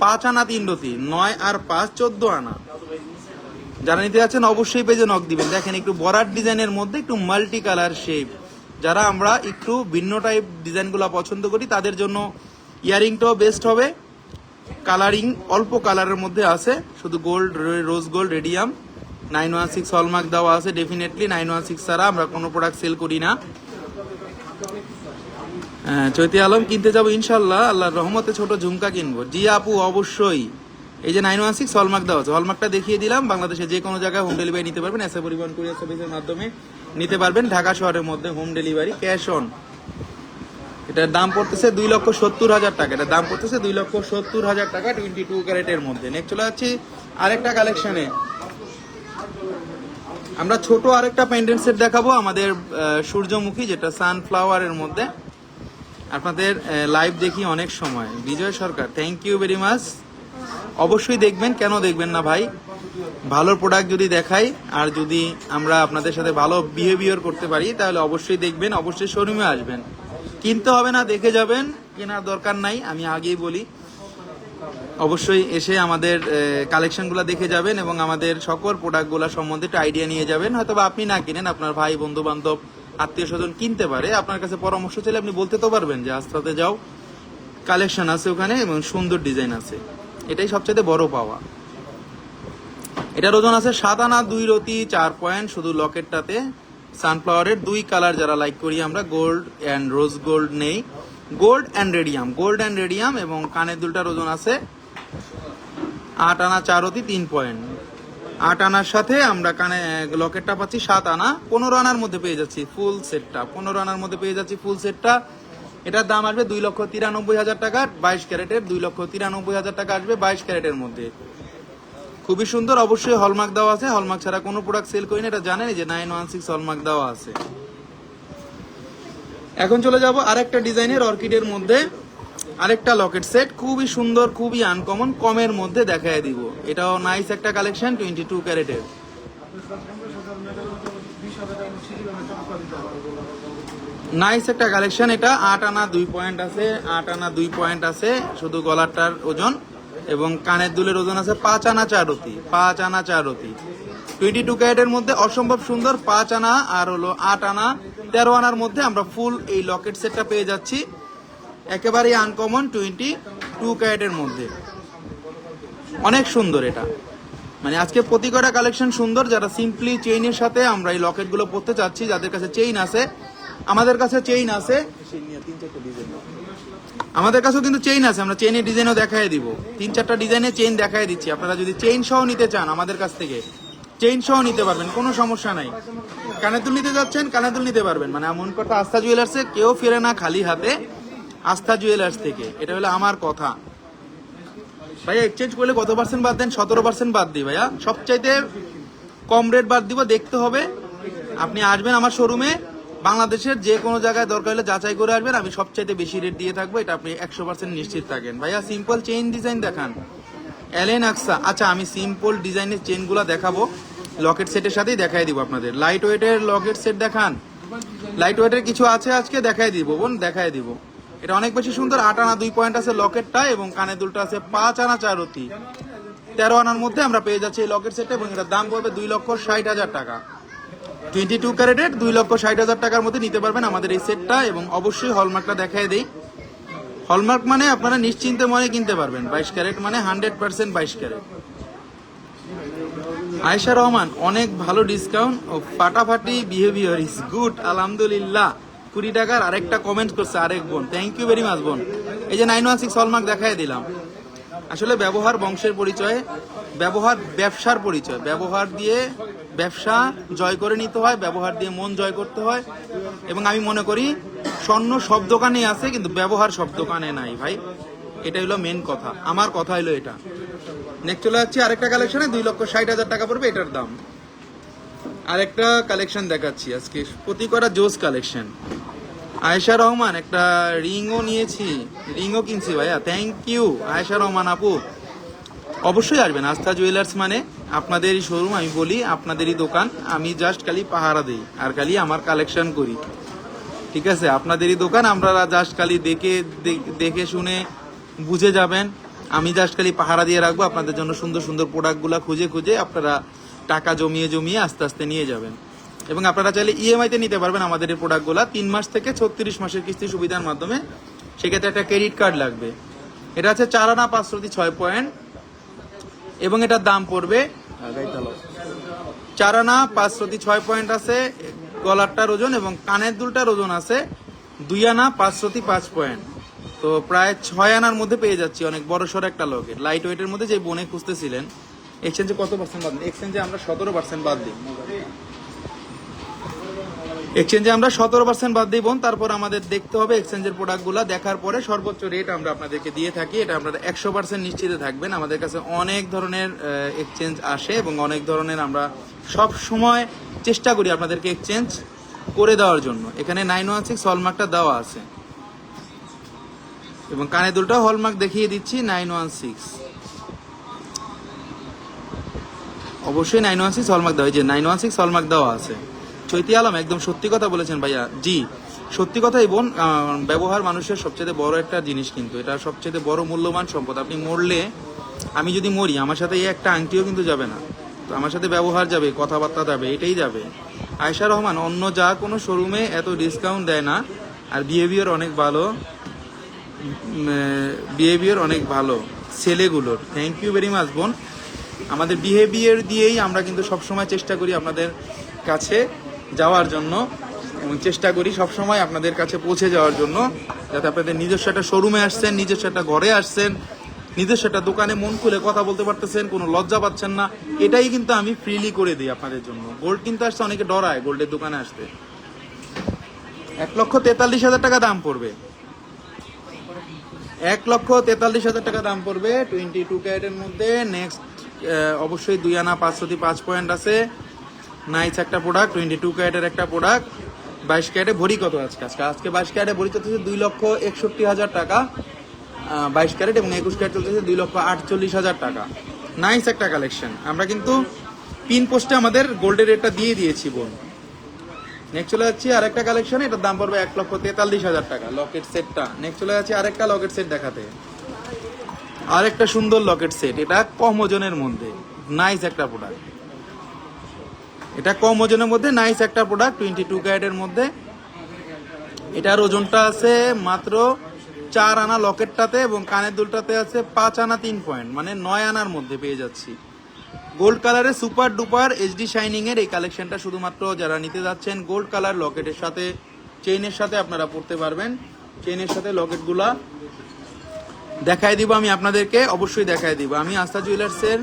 5 আনা 3 রতি। 9 আর 5 14 আনা। যারা নিতে যাচ্ছেন অবশ্যই পেজে নক দিবেন। দেখেন একটু বরাট ডিজাইনের মধ্যে একটু মাল্টি কালার শেপ, যারা আমরা একটু ভিন্ন টাইপ ডিজাইনগুলো পছন্দ করি তাদের জন্য ইয়ারিংটাও বেস্ট হবে। কালারিং অল্প কালারের মধ্যে আছে, শুধু gold, rose gold, radium. 916 hallmark দেওয়া আছে, ডেফিনেটলি 916 ছাড়া আমরা কোনো প্রোডাক্ট সেল করি না। চৈতি আলম, কিনতে যাবো ইনশাল্লাহ, আল্লাহর রহমতে ছোট ঝুমকা কিনবো। জি আপু অবশ্যই। এই যে 916 হলমার্ক দেওয়া আছে, হলমার্কটা দেখিয়ে দিলাম। বাংলাদেশে যে কোনো জায়গায় হোম ডেলিভারি নিতে পারবেন, এসএ পরিবহন কুরিয়ার সার্ভিসের মাধ্যমে নিতে পারবেন। ঢাকা শহরের মধ্যে হোম ডেলিভারি, ক্যাশ অন। এটার দাম পড়তেছে 2,70,000 টাকা। এটার দাম পড়তেছে 2,70,000 টাকা 22 ক্যারেটের মধ্যে। নেক্সট চলে যাচ্ছি আরেকটা কালেকশনে, আমরা ছোট আরেকটা পেন্ডেন্ট সেট দেখাবো আমাদের সূর্যমুখী, যেটা সানফ্লাওয়ারের মধ্যে। আপনাদের লাইভ দেখি অনেক সময়। বিজয় সরকার, থ্যাংক ইউ ভেরি মাচ। অবশ্যই দেখবেন, কেন দেখবেন না ভাই। ভালো প্রোডাক্ট যদি দেখাই আর যদি আমরা আপনাদের সাথে ভালো বিহেভিয়ার করতে পারি তাহলে অবশ্যই দেখবেন, অবশ্যই শোরুমে আসবেন। কিনতে হবে না, দেখে যাবেন, কেনার দরকার নাই, আমি আগেই বলি। অবশ্যই এসে আমাদের কালেকশনগুলো দেখে যাবেন এবং আমাদের সকল প্রোডাক্টগুলো সম্বন্ধে একটা আইডিয়া নিয়ে যাবেন। হয়তো বা আপনি না কিনেন, আপনার ভাই বন্ধু বান্ধব আত্মীয় স্বজন কিনতে পারে, আপনার কাছে পরামর্শ চাইলে আপনি বলতে তো পারবেন যে আস্থাতে যাও, কালেকশন আছে ওখানে এবং সুন্দর ডিজাইন আছে। এটাই সবচেয়ে বড় পাওয়া। এটার ওজন আছে 7 আনা 2 রতি 4 পয়েন্ট। শুধু লকেটটাতে সানফ্লাওয়ারের 2 কালার যারা লাইক করি আমরা, গোল্ড অ্যান্ড রোজ গোল্ড নেই, গোল্ড অ্যান্ড রেডিয়াম। এবং কানের দুলটার ওজন আছে 8 আনা 4 রতি 3 পয়েন্ট। 8 আনার সাথে আমরা কানে লকেটটা পাচ্ছি 7 আনা, 15 আনার মধ্যে পেয়ে যাচ্ছি ফুল সেটটা। 15 আনার মধ্যে পেয়ে যাচ্ছি ফুল সেটটা। এটার দাম আসবে 2,93,000 টাকার, 22 ক্যারেটের। 2,93,000 টাকা আসবে 22 ক্যারেটের মধ্যে। খুবই সুন্দর। অবশ্যই হলমার্ক দেওয়া আছে, হলমার্ক ছাড়া কোনো প্রোডাক্ট সেল করি না, এটা জানেন যে 916 হলমার্ক দেওয়া আছে। এখন চলে যাব আরেকটা ডিজাইনের অর্কিডের মধ্যে আরেকটা লকেট সেট, খুবই সুন্দর, খুবই আনকমন, কমের মধ্যে দেখায় দিব। এটাও নাইস একটা কালেকশন, 22 ক্যারেটের। নাইস একটা কালেকশন। এটা 8 আনা 2 পয়েন্ট আছে, 8 আনা 2 পয়েন্ট আছে শুধু গলারটার ওজন, এবং কানের দুলের ওজন আছে 5 আনা 4 রতি, 5 আনা 4 রতি। 22 ক্যারেটের মধ্যে অসম্ভব সুন্দর 5 আনা আর হলো 8 আনা 13 আনার মধ্যে আমরা ফুল এই লকেট সেটটা পেয়ে যাচ্ছি, একেবারেই আনকমন 22 ক্যারেটের মধ্যে। অনেক সুন্দর এটা, মানে আজকে প্রতি কয়টা কালেকশন সুন্দর। যারা সিম্পলি চেইনের সাথে আমরা এই লকেটগুলো পরতে চাচ্ছি, যাদের কাছে চেইন আছে, আমাদের কাছে চেইন আছে, আমাদের কাছেও কিন্তু চেইন আছে, আমরা চেইনের ডিজাইনও দেখাই দিব। 3-4টা ডিজাইনের চেইন দেখাই দিচ্ছি। আপনারা যদি চেইন সহ নিতে চান আমাদের কাছ থেকে চেইন সহ নিতে পারবেন, কোনো সমস্যা নাই। কানের দুল নিতে যাচ্ছেন, কানের দুল নিতে পারবেন। মানে এমন কথা, আস্থা জুয়েলার্সে কেউ ফেরে না খালি হাতে, আস্থা জুয়েলার্স থেকে। এটা হলো আমার কথা। ভাইয়া এক্সচেঞ্জ করলে কত পার্সেন্ট বাদ দেন? 17% বাদ দিই ভাইয়া, সবচাইতে কম রেট বাদ দিব। দেখতে হবে, আপনি আসবেন আমার শোরুমে, বাংলাদেশের যে কোনো জায়গায় দরকার হলে যাচাই করে আসবেন, আমি সবচাইতে বেশি রেট দিয়ে থাকবো, এটা আপনি 100% নিশ্চিত থাকেন। ভাইয়া সিম্পল চেইন ডিজাইন দেখান, এলেন আকসা। আচ্ছা, আমি সিম্পল ডিজাইনের চেইনগুলো দেখাবো, লকেট সেটের সাথেই দেখাই দিব আপনাদের। লাইট ওয়েটের লকেট সেট দেখান, লাইট ওয়েটের কিছু আছে আজকে দেখাই দিব বোন, দেখাই দিব। এটা অনেক বেশি সুন্দর। 8 আনা 2 পয়েন্ট আছে লকেটটা, এবং কানের দুলটা আছে 5 আনা 4 রতি। 13 আনার মধ্যে আমরা পেয়ে যাচ্ছি এই লকেট সেটটা, এবং এটার দাম পড়বে 2,60,000 টাকা। 22 ক্যারেটের 2,60,000 টাকার মধ্যে নিতে পারবেন আমাদের এই সেটটা। এবং অবশ্যই হলমার্কটা দেখাই দেই। হলমার্ক মানে আপনারা নিশ্চিন্তে মনে কিনতে পারবেন। 22 ক্যারেট মানে 100% 22 ক্যারেট। আয়েশা রহমান, অনেক ভালো ডিসকাউন্ট ও ফাটাফাটি বিহেভিয়ার ইজ গুড, আলহামদুলিল্লাহ। 20 টাকার আরেকটা কমেন্ট করছে আরেক বোন, থ্যাংক ইউ ভেরি মাচ বোন। এই যে 916 হলমার্ক দেখাই দিলাম। আসলে ব্যবহার বংশের পরিচয়, ব্যবহার ব্যবসার পরিচয়। ব্যবহার দিয়ে ব্যবসা জয় করে নিতে হয়, ব্যবহার দিয়ে মন জয় করতে হয়। এবং আমি মনে করি স্বর্ণ সব দোকানেই আছে, কিন্তু ব্যবহার সব দোকানে নাই ভাই। এটা হলো মেন কথা, আমার কথা হলো এটা। নেক্সট চলে যাচ্ছি আরেকটা কালেকশনে, 2,60,000 টাকা পড়বে এটার দাম। আরেকটা কালেকশন দেখাচ্ছি আজকে, প্রতি করা জোস কালেকশন। আয়েশা রহমান, একটা রিংও নিয়েছি, রিংও কিনছি ভাইয়া, থ্যাংক ইউ আয়েশা রহমান আপু। অবশ্যই আসবেন, আস্থা জুয়েলার্স মানে আপনাদেরই শোরুম। আমি বলি আপনাদেরই দোকান, আমি জাস্ট খালি পাহারা দিই আর খালি আমার কালেকশন করি, ঠিক আছে? আপনাদেরই দোকান, আপনারা জাস্ট খালি দেখে শুনে বুঝে যাবেন। আমি জাস্ট খালি পাহারা দিয়ে রাখবো আপনাদের জন্য, সুন্দর সুন্দর প্রোডাক্টগুলো খুঁজে খুঁজে আপনারা টাকা জমিয়ে জমিয়ে আস্তে আস্তে নিয়ে যাবেন। এবং আপনারা চাইলে ইএমআইতে নিতে পারবেন আমাদের এই প্রোডাক্টগুলো, 3 মাস থেকে 36 মাসের কিস্তি সুবিধার মাধ্যমে। সেক্ষেত্রে একটা ক্রেডিট কার্ড লাগবে। এটা আছে 4 আনা 5 রতি 6 পয়েন্ট, এবং এটার দাম পড়বে 4 আনা 5 রতি 6 পয়েন্ট আছে গলারটার ওজন, এবং কানের দুলটার ওজন আছে 2 আনা 5 রতি 5 পয়েন্ট। তো প্রায় 6 আনার মধ্যে পেয়ে যাচ্ছি অনেক বড় সড় একটা লকেট। লাইট ওয়েটের মধ্যে যে বোনে খুঁজতেছিলেন, এক্সচেঞ্জে কত পার্সেন্ট বাদ দিই? এক্সচেঞ্জে আমরা 17% বাদ দিই, এক্সচেঞ্জে আমরা 17% বাদ দিই বোন। তারপর আমাদের দেখতে হবে এক্সচেঞ্জের প্রোডাক্টগুলো, দেখার পরে সর্বোচ্চ রেট আমরা আপনাদেরকে দিয়ে থাকি। এটা আপনারা 100% নিশ্চিত থাকবেন। আমাদের কাছে অনেক ধরনের এক্সচেঞ্জ আসে, এবং অনেক ধরনের আমরা সব সময় চেষ্টা করি আপনাদেরকে এক্সচেঞ্জ করে দেওয়ার জন্য। এখানে 916 হলমার্কটা দেওয়া আছে, এবং কানে দুলটা হলমার্ক দেখিয়ে দিচ্ছি 916। অবশ্যই 916 হলমার্ক দেওয়া, যে 916 হলমার্ক দেওয়া আছে। চৈতি আলম, একদম সত্যি কথা বলেছেন ভাইয়া। জি, সত্যি কথাই বোন। ব্যবহার মানুষের সবচেয়ে বড় একটা জিনিস, কিন্তু এটা সবচেয়ে বড় মূল্যবান সম্পদ। আপনি মরলে, আমি যদি মরি, আমার সাথে এই একটা আংটিও কিন্তু যাবে না, তো আমার সাথে ব্যবহার যাবে, কথাবার্তা যাবে, এটাই যাবে। আয়েশা রহমান, অন্য যা কোনো শোরুমে এত ডিসকাউন্ট দেয় না, আর বিহেভিয়ার অনেক ভালো ছেলেগুলোর। থ্যাংক ইউ ভেরি মাচ বোন। আমাদের বিহেভিয়ার দিয়েই আমরা কিন্তু সবসময় চেষ্টা করি আপনাদের কাছে যাওয়ার জন্য, এবং চেষ্টা করি সবসময় আপনাদের কাছে পৌঁছে যাওয়ার জন্য, যাতে আপনাদের নিজস্ব একটা শোরুমে আসছেন, নিজস্ব একটা ঘরে আসছেন, নিজস্ব একটা দোকানে মন খুলে কথা বলতে পারতেছেন, কোনো লজ্জা পাচ্ছেন না, এটাই কিন্তু আমি ফ্রিলি করে দিই আপনাদের জন্য। গোল্ড কিনতে আসছে অনেকে ডরায় গোল্ডের দোকানে আসতে। 1,43,000 টাকা দাম পড়বে, 1,43,000 টাকা দাম পড়বে 22 ক্যারেটের মধ্যে। নেক্সট অবশ্যই 2 আনা 505 পয়েন্ট আছে, নাইস একটা প্রোডাক্ট, 22 ক্যারেটের একটা প্রোডাক্ট। 22 ক্যারেটে ভরি কত আজকে? আজকে 22 ক্যারেটে ভরি চলতেছে 2,61,000 টাকা 22 ক্যারেট, এবং 21 ক্যারেট চলতেছে 2,48,000 টাকা। নাইস একটা কালেকশন। আমরা কিন্তু পিন পোস্টে আমাদের গোল্ডের রেটটা দিয়ে দিয়েছি বোন। নেক্সট চলে যাচ্ছি আরেকটা কালেকশন, এটার দাম পড়বে 1,43,000 টাকা, লকেট সেটটা। নেক্সট চলে যাচ্ছি আরেকটা লকেট সেট দেখাতে, আরেকটা সুন্দর লকেট সেট। এটা কম ওজনের মধ্যে নাইস একটা প্রোডাক্ট, এটা কম ওজনের মধ্যে নাইস একটা প্রোডাক্ট, 22 ক্যারেটের মধ্যে। এটার ওজনটা আছে মাত্র 4 আনা লকেটটাতে, এবং কানের দুলটাতে আছে 5 আনা 3 পয়েন্ট, মানে 9 আনার মধ্যে পেয়ে যাচ্ছি। গোল্ড কালারের সুপার ডুপার এইচডি শাইনিং এর এই কালেকশনটা শুধুমাত্র যারা নিতে যাচ্ছেন গোল্ড কালার লকেটের সাথে, চেইনের সাথে আপনারা পড়তে পারবেন। চেইনের সাথে লকেটগুলা দেখায় দিব আমি আপনাদেরকে, অবশ্যই দেখায় দিব আমি। আস্থা জুয়েলার্সের,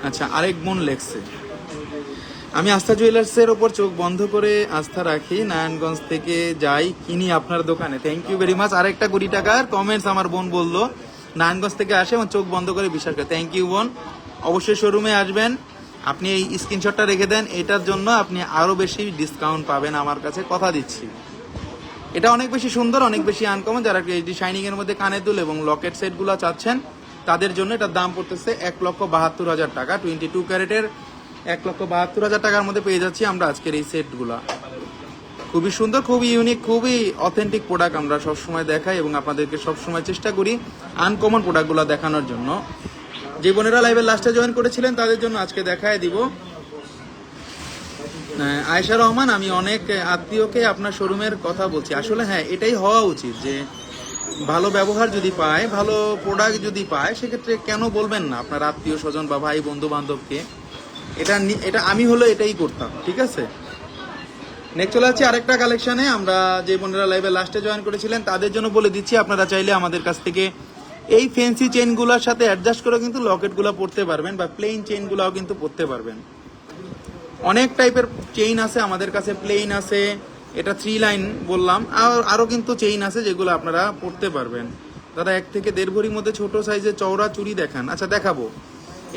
আচ্ছা আরেক বোন লেখছে, আমি আস্থা জুয়েলার্সের ওপর চোখ বন্ধ করে আস্থা রাখি, নারায়ণগঞ্জ থেকে যাই কিনি আপনার দোকানে। Thank you very much. আরেকটা 20 টাকার কমেন্টস আমার বোন বললো, নারায়ণগঞ্জ থেকে আসে এবং চোখ বন্ধ করে বিশ্বাস করে। থ্যাংক ইউ বোন। অবশ্যই শোরুমে আসবেন, আপনি এই স্ক্রিনশটটা রেখে দেন, এটার জন্য আপনি আরো বেশি ডিসকাউন্ট পাবেন আমার কাছে, কথা দিচ্ছি। এটা অনেক বেশি সুন্দর, অনেক বেশি আনকমন। যারা এইচডি শাইনিং এর মধ্যে কানের দুল এবং লকেট সেটগুলো চাচ্ছেন তাদের জন্য এটার দাম পড়তেছে 1,72,000 টাকা। 22 ক্যারেটের 1,72,000 টাকার মধ্যে পেয়ে যাচ্ছি আমরা আজকের এই সেটগুলা। খুবই সুন্দর, খুবই ইউনিক, খুবই অথেন্টিক প্রোডাক্ট আমরা সবসময় দেখাই, এবং আপনাদেরকে সবসময় চেষ্টা করি আনকমন প্রোডাক্টগুলো দেখানোর জন্য। যে বোনেরা লাইভে লাস্টে জয়েন করেছিলেন তাদের জন্য আজকে দেখায় দিব। আয়েশা রহমান, আমি অনেক আত্মীয়কে আপনার শোরুমের কথা বলছি। আসলে হ্যাঁ, এটাই হওয়া উচিত, যে ভালো ব্যবহার যদি পায়, ভালো প্রোডাক্ট যদি পায়, সেক্ষেত্রে কেন বলবেন না আপনার আত্মীয় স্বজন বা ভাই বন্ধু বান্ধবকে। এটা আমি হলো এটাই করতাম, ঠিক আছে। নেক্সট চলে যাচ্ছে আরেকটা কালেকশনে। আমরা যে বোনেরা লাইভে লাস্টে জয়েন করেছিলেন তাদের জন্য বলে দিচ্ছি, আপনারা চাইলে আমাদের কাছ থেকে এই ফ্যান্সি চেইনগুলোর সাথে অ্যাডজাস্ট করে কিন্তু লকেটগুলো পরতে পারবেন, বা প্লেন চেইনগুলোও কিন্তু পরতে পারবেন। অনেক টাইপের চেইন আছে আমাদের কাছে, প্লেন আছে, এটা 3 লাইন বললাম, আর আরও কিন্তু চেইন আছে যেগুলো আপনারা পরতে পারবেন। দাদা 1 থেকে 1.5 ভরির মধ্যে ছোট সাইজের চওড়া চুড়ি দেখান। আচ্ছা দেখাবো,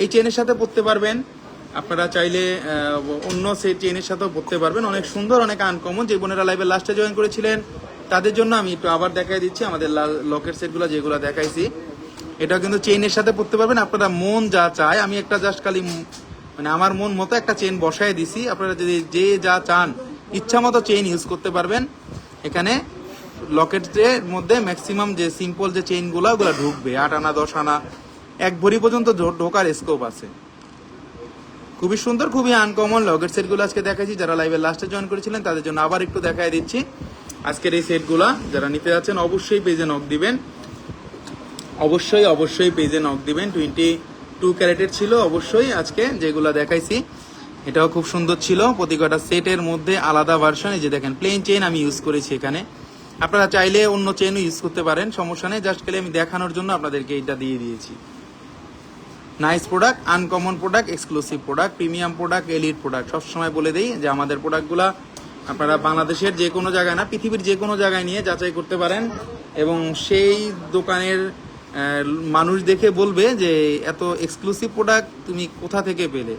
এই চেইনের সাথে পরতে পারবেন, আপনারা চাইলে অন্য সেই চেইনের সাথেও পরতে পারবেন। অনেক সুন্দর, অনেক আনকমন। যে বোনেরা লাইভে লাস্টে জয়েন করেছিলেন তাদের জন্য আমি একটু আবার দেখাই দিচ্ছি আমাদের লকেট সেটগুলো যেগুলো দেখাইছি, এটা কিন্তু চেইনের সাথে পরতে পারবেন। আপনারা মন যা চায়, আমি একটা জাস্ট খালি মানে আমার মন মতো একটা চেইন বসায় দিছি, আপনারা যদি যে যা চান ইচ্ছা মতো চেইন ইউজ করতে পারবেন। এখানে লকেটের মধ্যে ম্যাক্সিমাম যে সিম্পল যে চেইনগুলো ওগুলো ঢুকবে, 8 আনা 10 আনা 1 ভরি পর্যন্ত ঢোকার স্কোপ আছে। খুবই সুন্দর, খুবই আনকমন লকেট সেটগুলো আজকে দেখাইছি। যারা লাইভে লাস্টে জয়েন করেছিলেন তাদের জন্য আবার একটু দেখাই দিচ্ছি আজকের এই সেটগুলা। যারা নিতে যাচ্ছেন অবশ্যই পেজে নক দিবেন, অবশ্যই পেজে নক দিবেন। 22 ক্যারেটের ছিল অবশ্যই আজকে যেগুলো দেখাইছি, এটাও খুব সুন্দর ছিল। প্রতি কটা সেটের মধ্যে আলাদা ভার্সন। এই যে দেখেন প্লেন চেইন আমি ইউজ করেছি এখানে, আপনারা চাইলে অন্য চেইনও ইউজ করতে পারেন, সমস্যা নেই। জাস্ট খালি আমি দেখানোর জন্য আপনাদেরকে এটা দিয়ে দিয়েছি। Nice product, uncommon product, exclusive product, premium product, elite product. সবসময় বলে দিই যে আমাদের প্রোডাক্টগুলা আপনারা বাংলাদেশের যে কোনো জায়গায় না, পৃথিবীর যে কোনো জায়গায় নিয়ে যাচাই করতে পারেন, এবং সেই দোকানের মানুষ দেখে বলবে যে এত এক্সক্লুসিভ প্রোডাক্ট তুমি কোথা থেকে পেলে।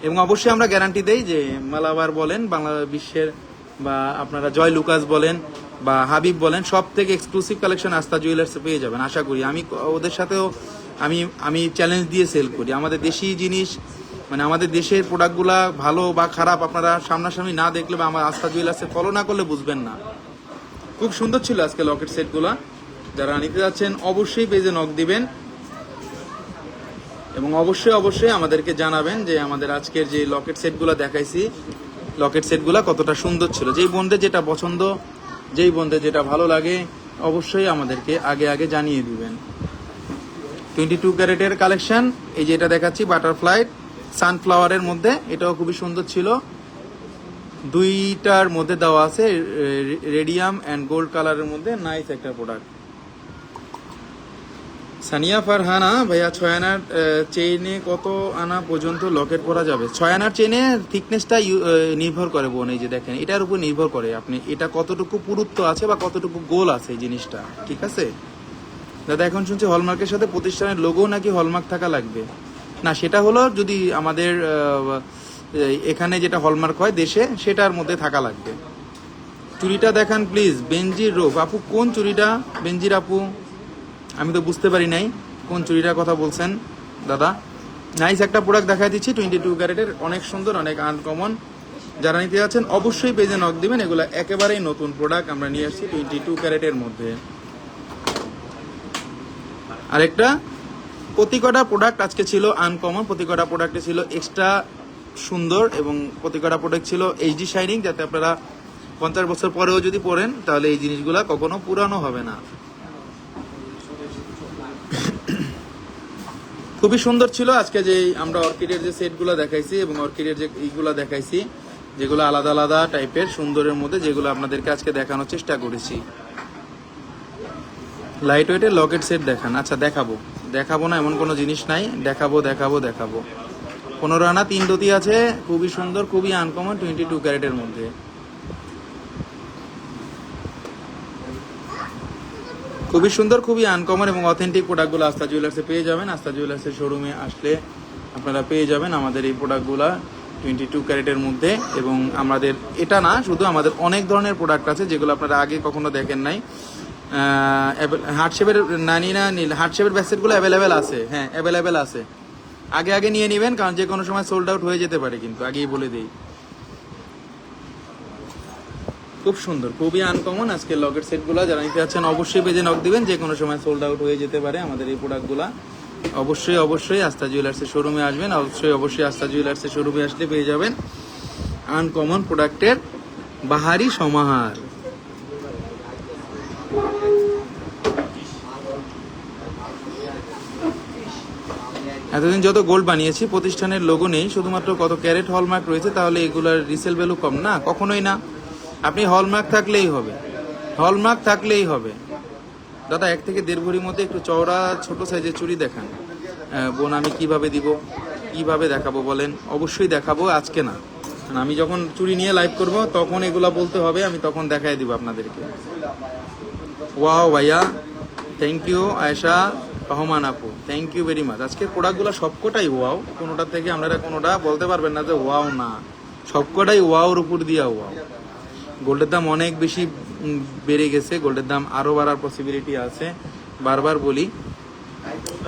এবং অবশ্যই আমরা গ্যারান্টি দেই যে মালাবার বলেন, বাংলা বিশ্বের বা আপনারা জয় লুকাস বলেন বা হাবিব বলেন, সব থেকে এক্সক্লুসিভ কালেকশন আস্থা জুয়েলার্সে পেয়ে যাবেন আশা করি। আমি ওদের সাথেও আমি চ্যালেঞ্জ দিয়ে সেল করি। আমাদের দেশি জিনিস, মানে আমাদের দেশের প্রোডাক্টগুলা ভালো বা খারাপ আপনারা সামনাসামনি না দেখলে বা আমার আস্থা জুয়েলার্সে ফলো না করলে বুঝবেন না। খুব সুন্দর ছিল আজকে লকেট সেটগুলা। যারা নিতে যাচ্ছেন অবশ্যই পেজে নক দিবেন, এবং অবশ্যই আমাদেরকে জানাবেন যে আমাদের আজকের যে লকেট সেটগুলো দেখাইছি লকেট সেটগুলো কতটা সুন্দর ছিল। যেই বোনদের যেটা পছন্দ, যেই বোনদের যেটা ভালো লাগে অবশ্যই আমাদেরকে আগে আগে জানিয়ে দিবেন। 22 ক্যারেটের কালেকশন, এই যে এটা দেখাচ্ছি বাটারফ্লাই সানফ্লাওয়ারের মধ্যে, এটাও খুবই সুন্দর ছিল। দুইটার মধ্যে দেওয়া আছে রেডিয়াম অ্যান্ড গোল্ড কালারের মধ্যে, নাইস একটা প্রোডাক্ট। সানিয়া ফারহানা ভাইয়া, 6 আনার চেইনে কত আনা পর্যন্ত লকেট পরা যাবে? 6 আনার চেইনে থিকনেসটা নির্ভর করে বোন, এই যে দেখেন এটার উপর নির্ভর করে আপনি এটা কতটুকু পুরুত্ব আছে বা কতটুকু গোল আছে এই জিনিসটা, ঠিক আছে দাদা? এখন শুনছি হলমার্কের সাথে প্রতিষ্ঠানের লোগো নাকি হলমার্ক থাকা লাগবে। না, সেটা হলো যদি আমাদের এখানে যেটা হলমার্ক হয় দেশে, সেটার মধ্যে থাকা লাগবে। চুড়িটা দেখান প্লিজ। বেনজির রোফ আপু, কোন চুড়িটা বেনজির আপু? আমি তো বুঝতে পারি নাই কোন চুড়িটার কথা বলছেন দাদা। নাইস একটা প্রোডাক্ট দেখা দিচ্ছি 22 ক্যারেটের, অনেক সুন্দর, অনেক আনকমন। যারা নিতে যাচ্ছেন অবশ্যই পেজে নক দিবেন। এগুলো একেবারেই নতুন প্রোডাক্ট আমরা নিয়ে আসছি 22 ক্যারেটের মধ্যে। আরেকটা, প্রতি কটা প্রোডাক্ট আজকে ছিল আনকমন, প্রতি কটা প্রোডাক্টে ছিল এক্সট্রা সুন্দর এবং প্রতি কটা প্রোডাক্ট ছিল এইচডি শাইনিং, যাতে আপনারা 50 বছর পরেও যদি পরেন তাহলে এই জিনিসগুলো কখনো পুরানো হবে না। খুবই সুন্দর ছিল আজকে যে আমরা অর্কিডের যে সেটগুলো দেখাইছি এবং অর্কিডের যে এইগুলো দেখাইছি, যেগুলো আলাদা আলাদা টাইপের সুন্দরের মধ্যে, যেগুলো আপনাদেরকে আজকে দেখানোর চেষ্টা করেছি। লাইট ওয়েটের লকেট সেট দেখান। আচ্ছা দেখাবো না এমন কোনো জিনিস নাই, দেখাবো 15 আনা 3 দতি আছে, খুবই সুন্দর, খুবই আনকমন 22 ক্যারেটের মধ্যে। খুবই সুন্দর, খুবই আনকমন এবং অথেন্টিক প্রোডাক্টগুলো আস্থা জুয়েলার্সে পেয়ে যাবেন। আস্থা জুয়েলার্সের শোরুমে আসলে আপনারা পেয়ে যাবেন আমাদের এই প্রোডাক্টগুলো 22 ক্যারেটের মধ্যে। এবং আমাদের এটা না, শুধু আমাদের অনেক ধরনের প্রোডাক্ট আছে যেগুলো আপনারা আগে কখনো দেখেন নাই। হার্টশেপের হার্টশেপের ব্যাসেটগুলো অ্যাভেলেবেল আছে, হ্যাঁ অ্যাভেলেবেল আছে। আগে নিয়ে নেবেন, কারণ যে কোনো সময় সোল্ড আউট হয়ে যেতে পারে, কিন্তু আগেই বলে দিই। খুব সুন্দর, খুবই আনকমন আজকে লকেট সেটগুলো। যারা নিতে যাচ্ছেন অবশ্যই পেজে নক দিবেন, যে কোনো সময় সোল্ড আউট হয়ে যেতে পারে আমাদের এই প্রোডাক্টগুলো। অবশ্যই আস্থা জুয়েলার্সের শোরুমে আসবেন। অবশ্যই আস্থা জুয়েলার্সের শোরুমে আসলে পেয়ে যাবেন আনকমন প্রোডাক্টের বাহারি সমাহার। এতদিন যত গোল্ড বানিয়েছি প্রতিষ্ঠানের লোগো নেই, শুধুমাত্র কত ক্যারেট হলমার্ক রয়েছে, তাহলে এগুলার রিসেল ভ্যালু কম? না, কখনোই না। আপনি হলমার্ক থাকলেই হবে দাদা। 1 থেকে 1.5 ভরির মধ্যে একটু চওড়া ছোট সাইজের চুড়ি দেখান বোন। আমি কিভাবে দেখাবো বলেন? অবশ্যই দেখাবো, আজকে না, আমি যখন চুড়ি নিয়ে লাইভ করব তখন এগুলা বলতে হবে, আমি তখন দেখাই দিব আপনাদেরকে। ওয়াও ভাইয়া, থ্যাংক ইউ। আয়েশা রহমান আপু, থ্যাংক ইউ ভেরি মাচ। আজকের প্রোডাক্টগুলো সবকটাই ওয়াও, কোনোটা থেকে আপনারা কোনোটা বলতে পারবেন না যে ওয়াও না, সবকটাই ওয়াওর উপর দিয়া ওয়াও। গোল্ডের দাম অনেক বেশি বেড়ে গেছে, গোল্ডের দাম আরও বাড়ার পসিবিলিটি আছে। বারবার বলি,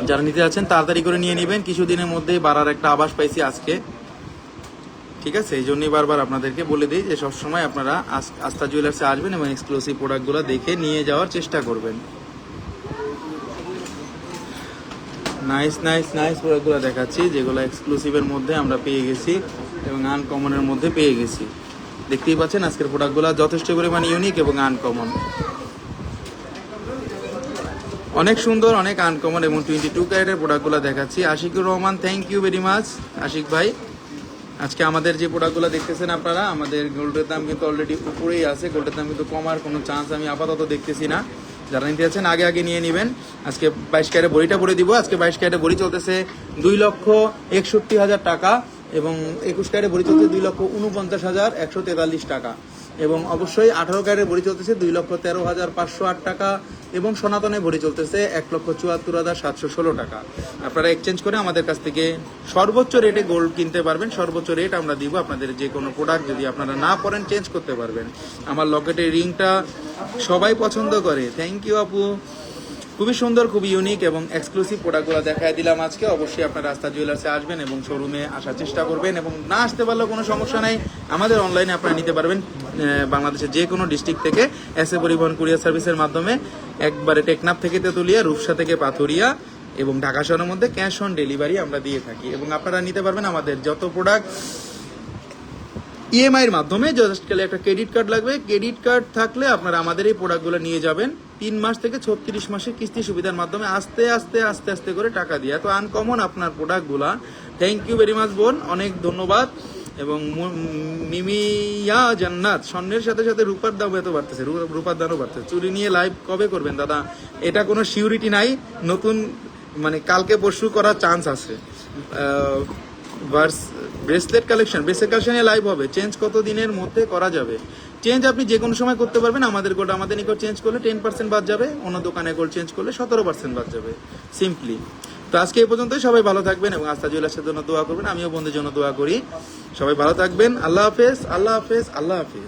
যারা নিতে যাচ্ছেন তাড়াতাড়ি করে নিয়ে নেবেন, কিছুদিনের মধ্যেই বাড়ার একটা আভাস পাইছি আজকে, ঠিক আছে? এই জন্যই বারবার আপনাদেরকে বলে দিই যে সবসময় আপনারা আস্থা জুয়েলার্সে আসবেন এবং এক্সক্লুসিভ প্রোডাক্টগুলো দেখে নিয়ে যাওয়ার চেষ্টা করবেন। নাইস প্রোডাক্টগুলো দেখাচ্ছি, যেগুলো এক্সক্লুসিভের মধ্যে আমরা পেয়ে গেছি এবং আনকমনের মধ্যে পেয়ে গেছি। দেখতেই পাচ্ছেন আজকের প্রোডাক্টগুলো যথেষ্ট পরিমাণে ইউনিক এবং আনকমন, অনেক সুন্দর, অনেক আনকমন এবং 22 ক্যারেটের প্রোডাক্টগুলো দেখাচ্ছি। Ashikur Rahman, thank you very much Ashik ভাই। আজকে আমাদের যে প্রোডাক্টগুলো দেখতেছেন আপনারা, আমাদের গোল্ডের দাম কিন্তু অলরেডি উপরেই আছে, গোল্ডের দাম কিন্তু কমার কোনো চান্স আমি আপাতত দেখতেছি না। যারা নিতে যাচ্ছেন আগে নিয়ে নেবেন। আজকে 22 ক্যারেটের বড়িটা বলে দিব। আজকে 22 ক্যারেটের বড়ি চলতেছে 2,61,000 টাকা এবং 21 ক্যারেটের বড়ি চলছে 2,49,143 টাকা এবং অবশ্যই 18 ক্যারেটের বড়ি চলতেছে 2,13,508 টাকা এবং সনাতনে ভরি চলতেছে 1,74,716 টাকা। আপনারা এক্সচেঞ্জ করে আমাদের কাছ থেকে সর্বোচ্চ রেটে গোল্ড কিনতে পারবেন। সর্বোচ্চ রেট আমরা দিব আপনাদের। যে কোনো প্রোডাক্ট যদি আপনারা না পরেন চেঞ্জ করতে পারবেন। আমার লকেটের রিংটা সবাই পছন্দ করে, থ্যাংক ইউ আপু। খুবই সুন্দর, খুবই ইউনিক এবং এক্সক্লুসিভ প্রোডাক্টগুলো দেখাই দিলাম আজকে। অবশ্যই আপনারা আস্থা জুয়েলার্সে আসবেন এবং শোরুমে আসার চেষ্টা করবেন এবং না আসতে পারলেও কোনো সমস্যা নাই, আমাদের অনলাইনে আপনারা নিতে পারবেন বাংলাদেশের যে কোনো ডিস্ট্রিক্ট থেকে এসএ পরিবহন কুরিয়ার সার্ভিসের মাধ্যমে। একবারে টেকনাফ থেকে তেতুলিয়া, রূপসা থেকে পাথুরিয়া এবং ঢাকা শহরের মধ্যে ক্যাশ অন ডেলিভারি আমরা দিয়ে থাকি এবং আপনারা নিতে পারবেন আমাদের যত প্রোডাক্ট ইএমআই এর মাধ্যমে জাস্ট খালি একটা ক্রেডিট কার্ড লাগবে। ক্রেডিট কার্ড থাকলে আপনারা আমাদের এই প্রোডাক্টগুলো নিয়ে যাবেন 3 মাস থেকে 36 মাসের কিস্তি সুবিধার মাধ্যমে আস্তে আস্তে আস্তে আস্তে করে টাকা দিয়ে। এত আনকমন আপনার প্রোডাক্টগুলা। থ্যাংক ইউ ভেরি মাচ বোন, অনেক ধন্যবাদ। এবং মিমিয়া জান্নাত, স্বর্ণের সাথে সাথে রূপার দাম এত বাড়তেছে, রূপার দামও বাড়তেছে। চুরি নিয়ে লাইভ কবে করবেন দাদা? এটা কোনো সিউরিটি নাই, নতুন মানে কালকে পরশু করার চান্স আছে। ব্রেসলেট কালেকশনে লাইভ হবে। চেঞ্জ কত দিনের মধ্যে করা যাবে? চেঞ্জ আপনি যে কোনো সময় করতে পারবেন। আমাদের গোল্ড আমাদের নিকট চেঞ্জ করলে 10% বাদ যাবে, অন্য দোকানে গোল্ড চেঞ্জ করলে 17% বাদ যাবে, সিম্পলি। তো আজকে এই পর্যন্তই। সবাই ভালো থাকবেন এবং আস্থা জুয়েলার্সের জন্য দোয়া করবেন। আমিও বন্ধুদের জন্য দোয়া করি। সবাই ভালো থাকবেন। আল্লাহ হাফেজ, আল্লাহ হাফেজ, আল্লাহ হাফেজ।